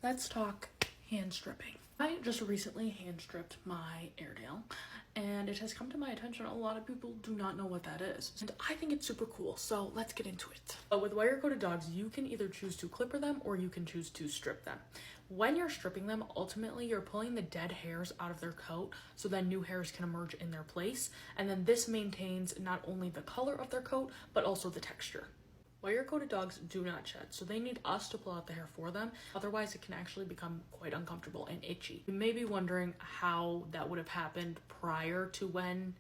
Let's talk hand stripping. I just recently hand stripped my Airedale, and it has come to my attention a lot of people do not know what that is. And I think it's super cool, so let's get into it. But with wire-coated dogs, you can either choose to clipper them or you can choose to strip them. When you're stripping them, ultimately you're pulling the dead hairs out of their coat so then new hairs can emerge in their place. And then this maintains not only the color of their coat, but also the texture. Wire-coated dogs do not shed, so they need us to pull out the hair for them. Otherwise, it can actually become quite uncomfortable and itchy. You may be wondering how that would have happened prior to when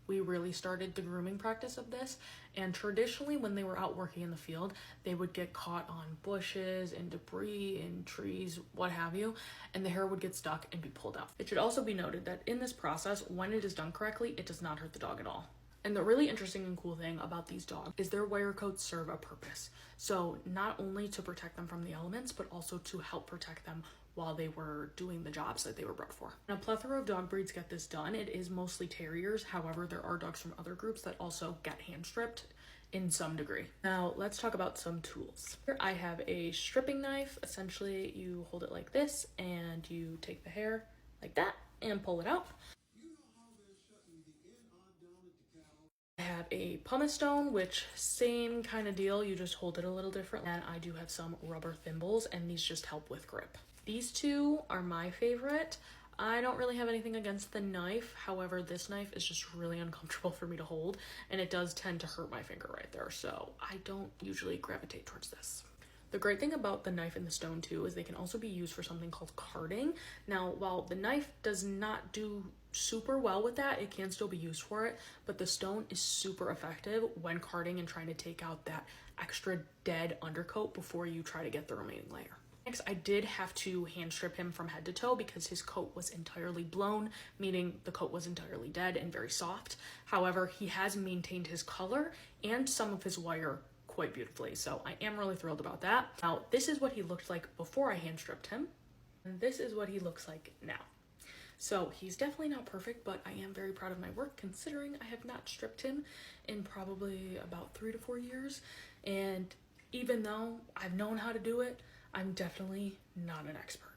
we really started the grooming practice of this. And traditionally, when they were out working in the field, they would get caught on bushes and debris and trees, what have you, and the hair would get stuck and be pulled out. It should also be noted that in this process, when it is done correctly, it does not hurt the dog at all. And the really interesting and cool thing about these dogs is their wire coats serve a purpose. So not only to protect them from the elements, but also to help protect them while they were doing the jobs that they were bred for. And a plethora of dog breeds get this done. It is mostly terriers. However, there are dogs from other groups that also get hand stripped in some degree. Now let's talk about some tools. Here I have a stripping knife. Essentially you hold it like this and you take the hair like that and pull it out. I have a pumice stone, which same kind of deal, you just hold it a little different. And I do have some rubber thimbles, and these just help with grip. These two are my favorite. I don't really have anything against the knife. However, this knife is just really uncomfortable for me to hold, and it does tend to hurt my finger right there. So I don't usually gravitate towards this. The great thing about the knife and the stone too is they can also be used for something called carding. Now, while the knife does not do super well with that, it can still be used for it, but the stone is super effective when carding and trying to take out that extra dead undercoat before you try to get the remaining layer. Next, I did have to hand strip him from head to toe because his coat was entirely blown, meaning the coat was entirely dead and very soft. However, he has maintained his color and some of his wire quite beautifully, so I am really thrilled about that. Now, this is what he looked like before I hand stripped him, and this is what he looks like now. So he's definitely not perfect, but I am very proud of my work considering I have not stripped him in probably about 3 to 4 years. And even though I've known how to do it, I'm definitely not an expert.